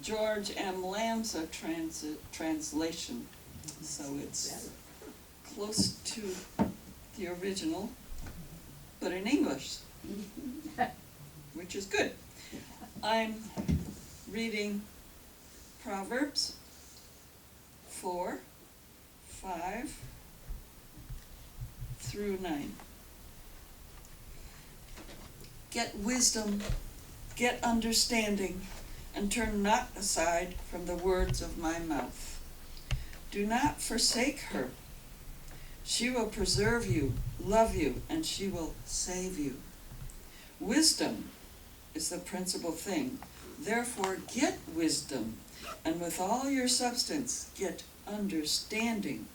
George M. Lanza translation, so it's close to the original, but in English, which is good. I'm reading Proverbs 4:5-9. Get wisdom, get understanding, and turn not aside from the words of my mouth. Do not forsake her. She will preserve you, love you, and she will save you. Wisdom is the principal thing. Therefore get wisdom, and with all your substance get understanding.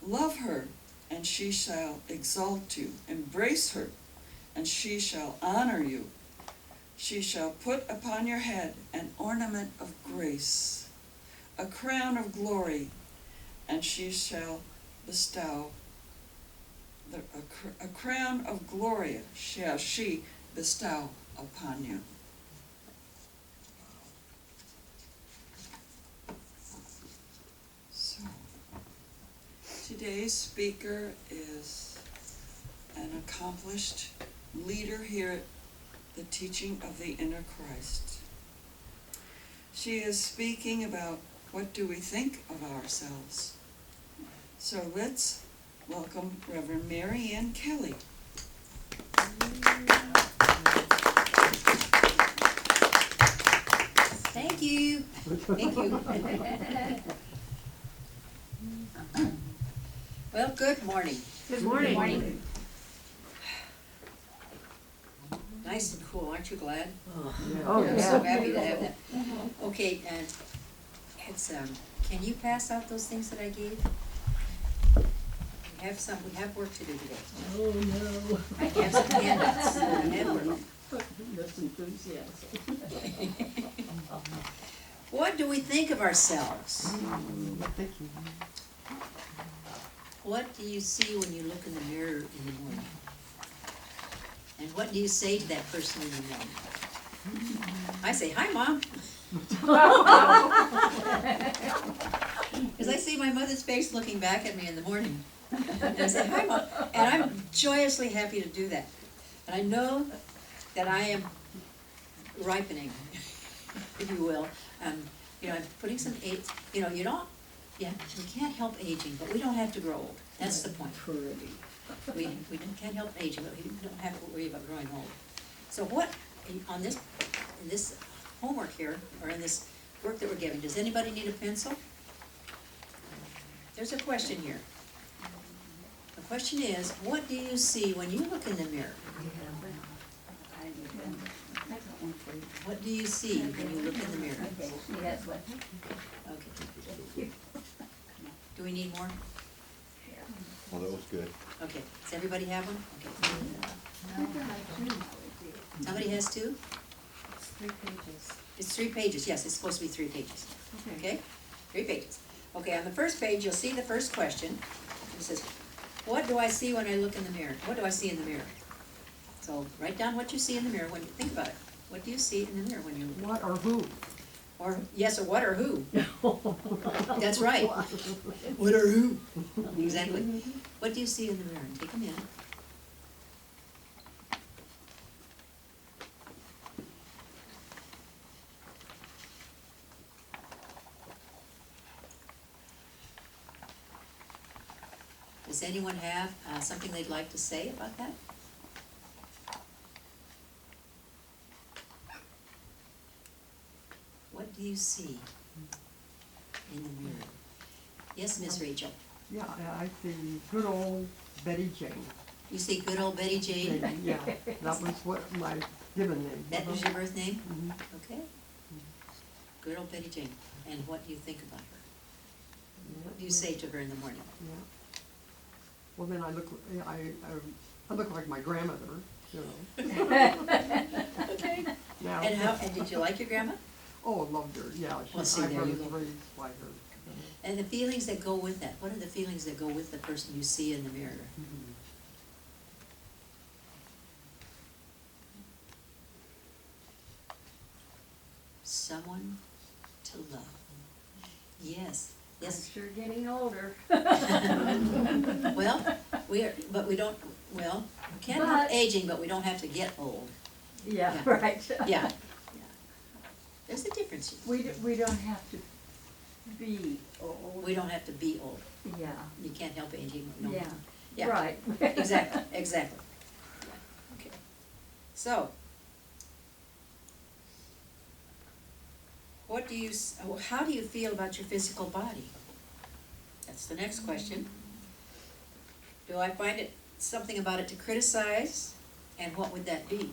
Love her, and she shall exalt you. Embrace her, and she shall honor you. She shall put upon your head an ornament of grace, a crown of glory, and she shall bestow a crown of glory shall she bestow upon you. So, today's speaker is an accomplished leader here at the Teaching of the Inner Christ. She is speaking about what do we think of ourselves. So let's welcome Reverend Mary Ann Kelley. Thank you. Thank you. Well, good morning. Good morning. Good morning. Nice and cool, aren't you glad? Oh, I'm yeah. so happy to have that. Okay, and it's can you pass out those things that I gave? We have work to do today. Oh, no. I have some handouts. I have work. That's enthusiasm. What do we think of ourselves? What do you see when you look in the mirror in the morning? And what do you say to that person in the morning? I say, "Hi, Mom." Because I see my mother's face looking back at me in the morning. And I say, "Hi, Mom." And I'm joyously happy to do that. And I know that I am ripening, if you will. I'm putting some age, you we can't help aging, but we don't have to grow old. That's the point. We can't help aging, but we don't have to worry about growing old. So in this homework here, or in this work that we're giving, does anybody need a pencil? There's a question here. The question is, what do you see when you look in the mirror? What do you see when you look in the mirror? Okay. Do we need more? Well, that was good. Okay, does everybody have one? Okay. Somebody has two? It's 3 pages. It's 3 pages, yes, it's supposed to be 3 pages. Okay? 3 pages. Okay, on the first page, you'll see the first question. It says, what do I see when I look in the mirror? What do I see in the mirror? So write down what you see in the mirror when you think about it. What do you see in the mirror when you... What or who? Or, yes, or what or who? That's right. What or who? Exactly. What do you see in the mirror? Take a minute. Does anyone have something they'd like to say about that? What do you see in the mirror? Yes, Miss Rachel. Yeah, I see good old Betty Jane. You see good old Betty Jane? Yeah, that was what my given name. That was your birth name? Mhm. Okay. Good old Betty Jane. And what do you think about her? What do you say to her in the morning? Yeah. Well, then I look like my grandmother, you know. Okay. Now, And did you like your grandma? oh, I loved her, yeah. Well, see, I there you was go. raised by her. And the feelings that go with that. What are the feelings that go with the person you see in the mirror? Mhm. Someone to love. Yes, yes. I'm sure getting older. Well, but we don't, well, we can't help But- aging, but we don't have to get old. Yeah, Yeah. right. Yeah. There's a difference. We don't have to be old. We don't have to be old. Yeah, You can't help aging. No. yeah, Yeah. right. Exactly, exactly. Yeah, okay. So, how do you feel about your physical body? That's the next question. Do I find something about it to criticize, and what would that be?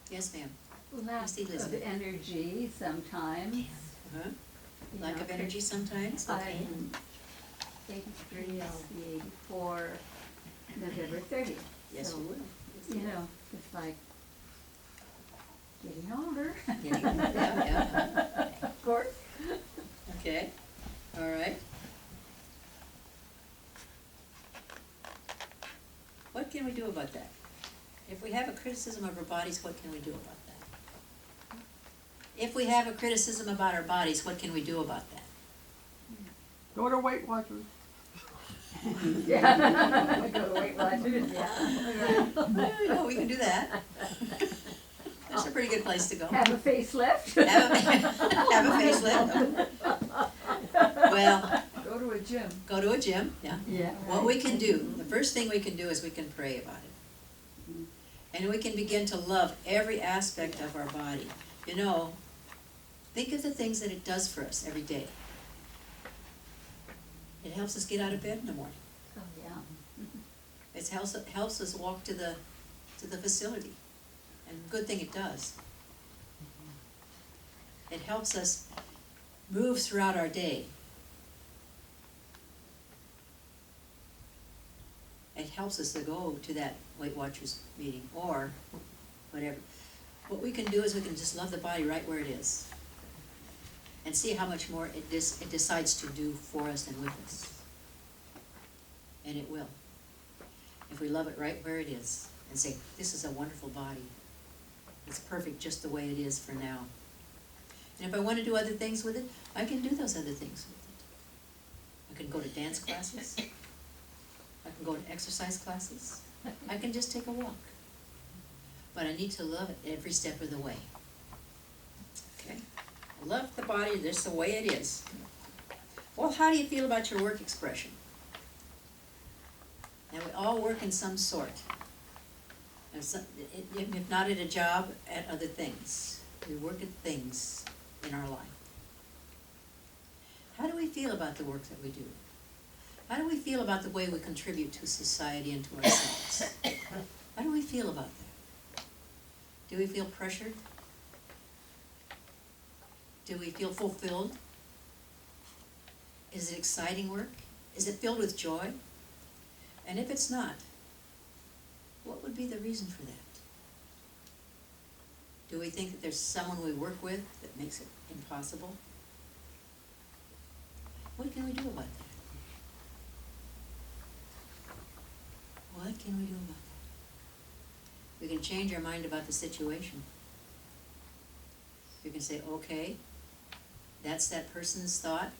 Yes, ma'am. Lack Yes, of Elizabeth. energy sometimes. Uh-huh. you Lack know, of energy sometimes? Okay. I'm 83, I'll be 84 November 30th. Yes, So, you will. You know, it's like getting older. Yeah. Of course. Okay, all right. What can we do about that? If we have a criticism of our bodies, what can we do about that? If we have a criticism about our bodies, what can we do about that? Go to Weight Watchers. Yeah. Go to Weight Watchers, yeah. Yeah, we can do that. That's a pretty good place to go. Have a facelift. Have a facelift. Well, Go to a gym. go to a gym, yeah. Yeah. What we can do, the first thing we can do is we can pray about it. And we can begin to love every aspect of our body. You know, think of the things that it does for us every day. It helps us get out of bed in the morning. Oh, yeah. It helps us walk to the facility. And good thing it does. It helps us move throughout our day. It helps us to go to that Weight Watchers meeting or whatever. What we can do is we can just love the body right where it is and see how much more it decides to do for us and with us. And it will. If we love it right where it is and say, this is a wonderful body. It's perfect just the way it is for now. And if I want to do other things with it, I can do those other things with it. I can go to dance classes. I can go to exercise classes. I can just take a walk. But I need to love it every step of the way. Okay? Love the body just the way it is. Well, how do you feel about your work expression? And we all work in some sort. And if not at a job, at other things. We work at things in our life. How do we feel about the work that we do? How do we feel about the way we contribute to society and to ourselves? How do we feel about that? Do we feel pressured? Do we feel fulfilled? Is it exciting work? Is it filled with joy? And if it's not, what would be the reason for that? Do we think that there's someone we work with that makes it impossible? What can we do about that? What can we do about that? We can change our mind about the situation. We can say, okay, that's that person's thought.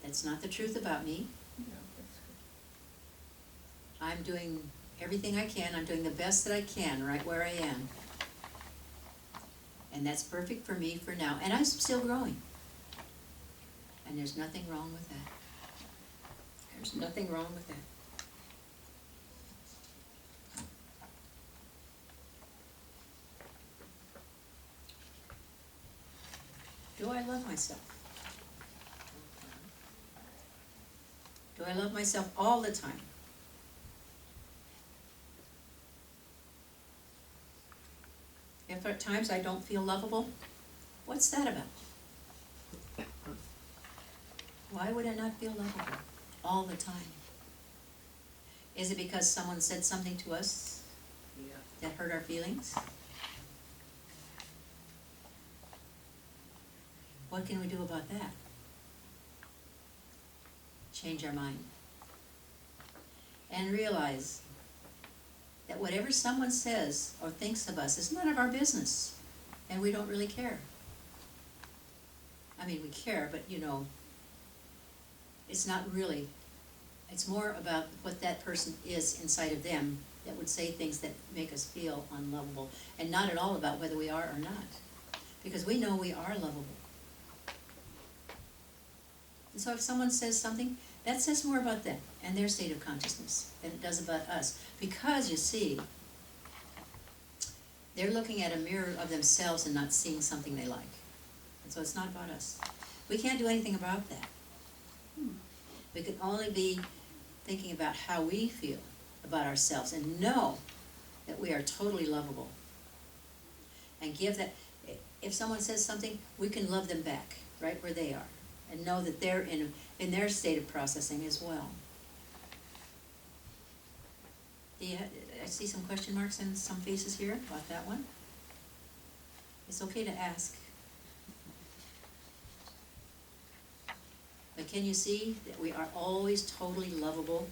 That's not the truth about me. I'm doing everything I can. I'm doing the best that I can right where I am. And that's perfect for me for now. And I'm still growing. And there's nothing wrong with that. There's nothing wrong with that. Do I love myself? Do I love myself all the time? If at times I don't feel lovable, what's that about? Why would I not feel lovable all the time? Is it because someone said something to us that hurt our feelings? What can we do about that? Change our mind. And realize that whatever someone says or thinks of us is none of our business, and we don't really care. I mean, we care, but it's not really. It's more about what that person is inside of them that would say things that make us feel unlovable, and not at all about whether we are or not, because we know we are lovable. And so if someone says something, that says more about them and their state of consciousness than it does about us, because you see, they're looking at a mirror of themselves and not seeing something they like. And so it's not about us. We can't do anything about that. We can only be thinking about how we feel about ourselves and know that we are totally lovable. And give that, if someone says something, we can love them back right where they are and know that they're in their state of processing as well. I see some question marks and some faces here about that one. It's okay to ask. But can you see that we are always totally lovable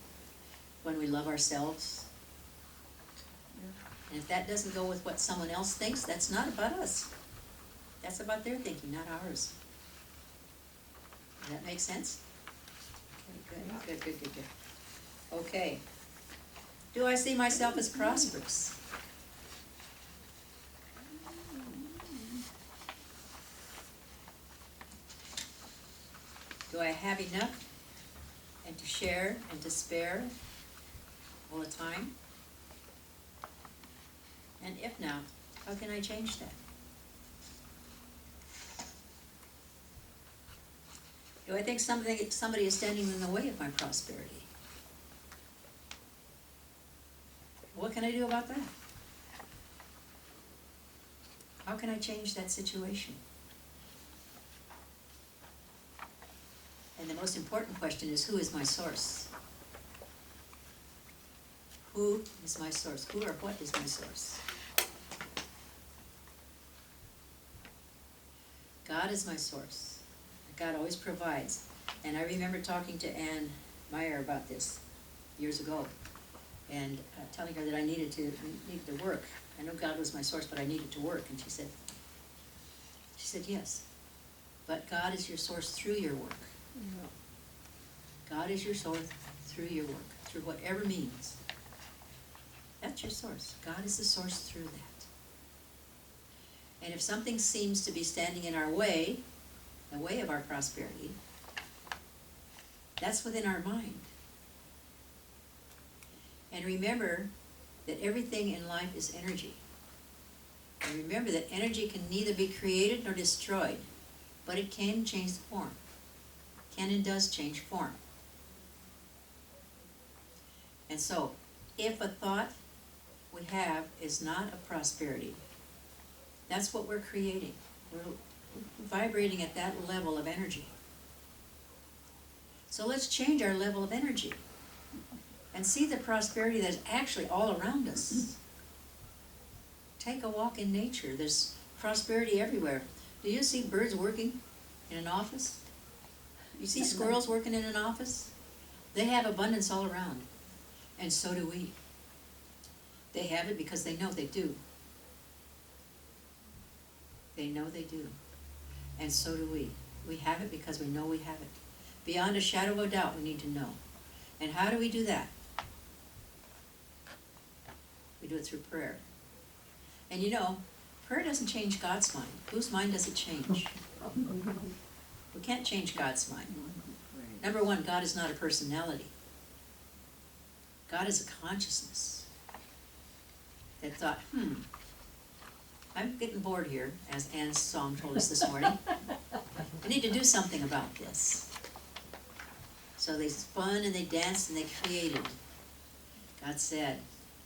when we love ourselves? And if that doesn't go with what someone else thinks, that's not about us. That's about their thinking, not ours. Does that make sense? Okay, good. Okay. Do I see myself as prosperous? Do I have enough and to share and to spare all the time? And if not, how can I change that? Do I think somebody is standing in the way of my prosperity? What can I do about that? How can I change that situation? And the most important question is, who is my source? Who is my source? Who or what is my source? God is my source. God always provides. And I remember talking to Ann Meyer about this years ago, and telling her that I needed to work. I know God was my source, but I needed to work. And she said, yes, but God is your source through your work. God is your source through your work, through whatever means. That's your source. God is the source through that. And if something seems to be standing in our way, the way of our prosperity, that's within our mind. And remember that everything in life is energy. And remember that energy can neither be created nor destroyed, but it can change form. Can and does change form. And so, if a thought we have is not a prosperity, that's what we're creating. We're vibrating at that level of energy. So let's change our level of energy and see the prosperity that's actually all around us. Take a walk in nature. There's prosperity everywhere. Do you see birds working in an office? You see squirrels working in an office? They have abundance all around. And so do we. They have it because they know they do. They know they do. And so do we. We have it because we know we have it. Beyond a shadow of a doubt, we need to know. And how do we do that? We do it through prayer. And prayer doesn't change God's mind. Whose mind does it change? We can't change God's mind. Number one, God is not a personality. God is a consciousness that thought, I'm getting bored here, as Ann's song told us this morning. I need to do something about this. So they spun and they danced and they created. God said,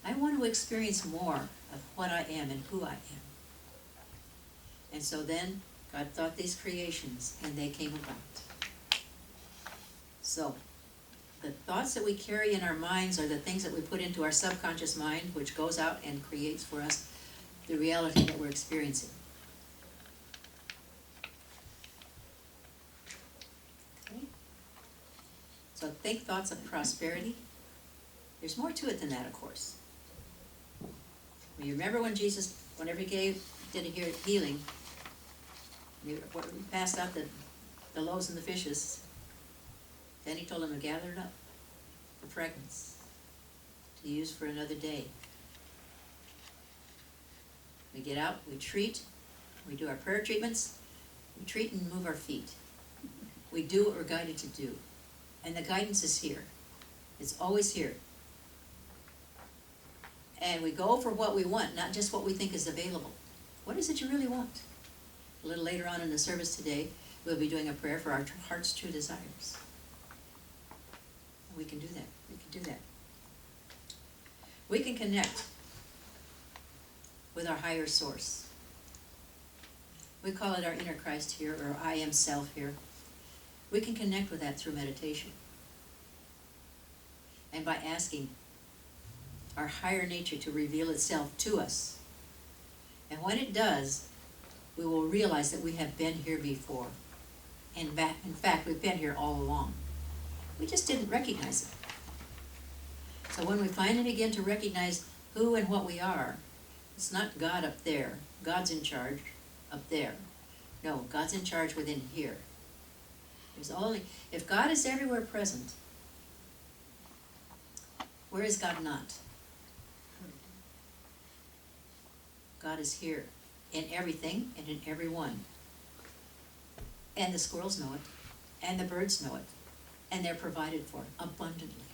I want to experience more of what I am and who I am. And so then God thought these creations and they came about. So the thoughts that we carry in our minds are the things that we put into our subconscious mind, which goes out and creates for us the reality that we're experiencing. Okay? So think thoughts of prosperity. There's more to it than that, of course. You remember when Jesus, whenever he did a healing, he passed out the loaves and the fishes, then he told them to gather it up for fragments to use for another day. We get out, we treat, we do our prayer treatments, we treat and move our feet. We do what we're guided to do. And the guidance is here. It's always here. And we go for what we want, not just what we think is available. What is it you really want? A little later on in the service today, we'll be doing a prayer for our heart's true desires. And we can do that. We can do that. We can connect with our higher source. We call it our inner Christ here, or I am self here. We can connect with that through meditation. And by asking our higher nature to reveal itself to us. And when it does, we will realize that we have been here before. In fact, we've been here all along. We just didn't recognize it. So when we finally begin to recognize who and what we are, it's not God up there. God's in charge up there. No, God's in charge within here. If God is everywhere present, where is God not? God is here in everything and in everyone. And the squirrels know it, and the birds know it, and they're provided for abundantly.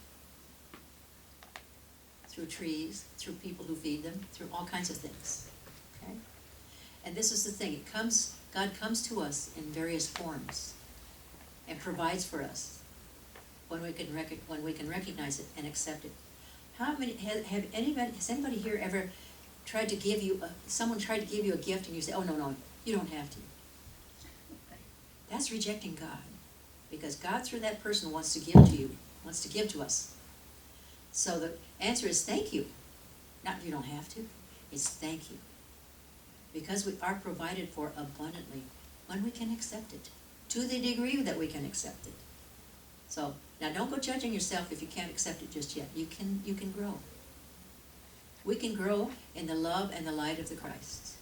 Through trees, through people who feed them, through all kinds of things. Okay? And this is the thing, God comes to us in various forms and provides for us when we can recognize it and accept it. Has anybody here ever tried to give you, someone tried to give you a gift and you say, oh, no, you don't have to. That's rejecting God. Because God through that person wants to give to you, wants to give to us. So the answer is thank you. Not you don't have to, it's thank you. Because we are provided for abundantly when we can accept it, to the degree that we can accept it. So, now don't go judging yourself if you can't accept it just yet. You can grow. We can grow in the love and the light of the Christ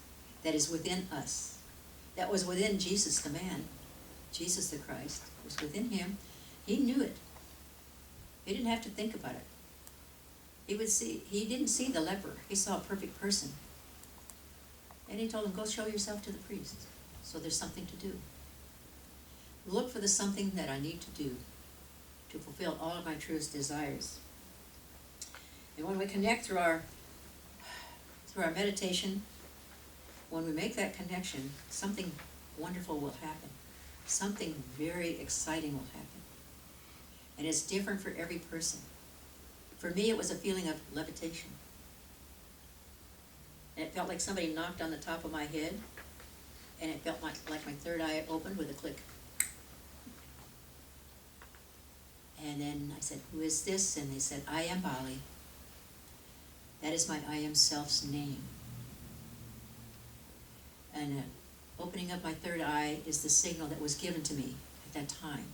that is within us. That was within Jesus the man. Jesus the Christ was within him. He knew it. He didn't have to think about it. He didn't see the leper. He saw a perfect person. And he told him, go show yourself to the priest. So there's something to do. Look for the something that I need to do to fulfill all of my truest desires. And when we connect through our meditation, when we make that connection, something wonderful will happen. Something very exciting will happen. And it's different for every person. For me, it was a feeling of levitation. And it felt like somebody knocked on the top of my head, and it felt like my third eye opened with a click. And then I said, who is this? And they said, I am Bali. That is my I am self's name. And opening up my third eye is the signal that was given to me at that time.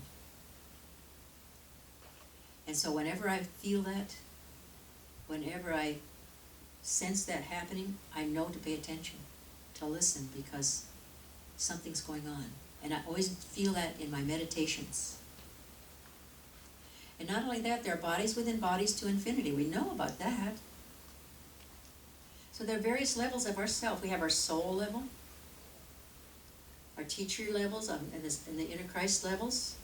And so whenever I feel that, whenever I sense that happening, I know to pay attention, to listen, because something's going on. And I always feel that in my meditations. And not only that, there are bodies within bodies to infinity. We know about that. So there are various levels of ourself. We have our soul level, our teacher levels, and the inner Christ levels,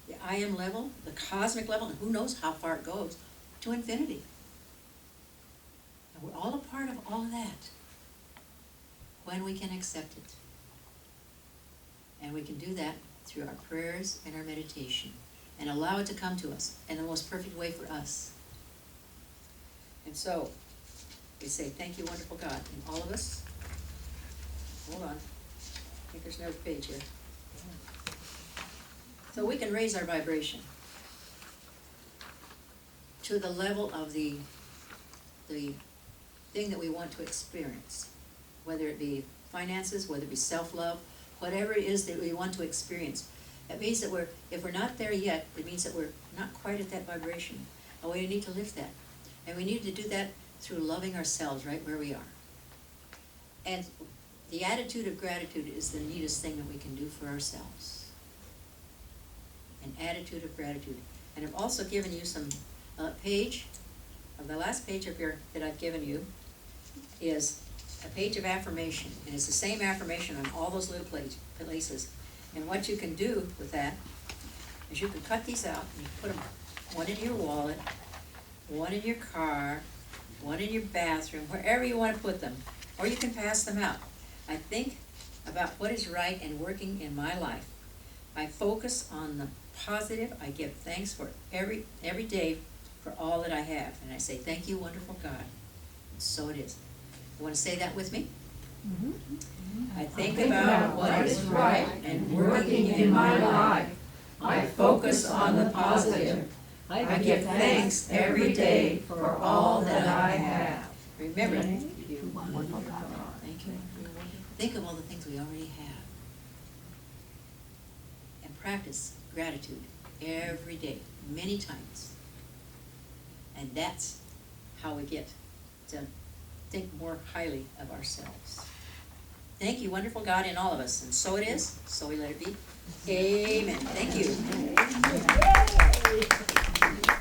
the I am level, the cosmic level, and who knows how far it goes, to infinity. And we're all a part of all of that when we can accept it. And we can do that through our prayers and our meditation, and allow it to come to us in the most perfect way for us. And so, we say, thank you, wonderful God, and all of us. Hold on. I think there's another page here. So we can raise our vibration to the level of the thing that we want to experience, whether it be finances, whether it be self-love, whatever it is that we want to experience. That means that if we're not there yet, it means that we're not quite at that vibration. And we need to lift that. And we need to do that through loving ourselves right where we are. And the attitude of gratitude is the neatest thing that we can do for ourselves. An attitude of gratitude. And I've also given you some page, the last page of your, that I've given you is a page of affirmation. And it's the same affirmation on all those little places. And what you can do with that is you can cut these out and you put them, one in your wallet, one in your car, one in your bathroom, wherever you want to put them. Or you can pass them out. I think about what is right and working in my life. I focus on the positive. I give thanks for every day for all that I have. And I say, thank you, wonderful God. And so it is. You want to say that with me? I think about what is right and working in my life. I focus on the positive. I give thanks every day for all that I have. Remember, thank you. Think of all the things we already have. And practice gratitude every day, many times. And that's how we get to think more highly of ourselves. Thank you, wonderful God, in all of us. And so it is, so we let it be. Amen. Thank you.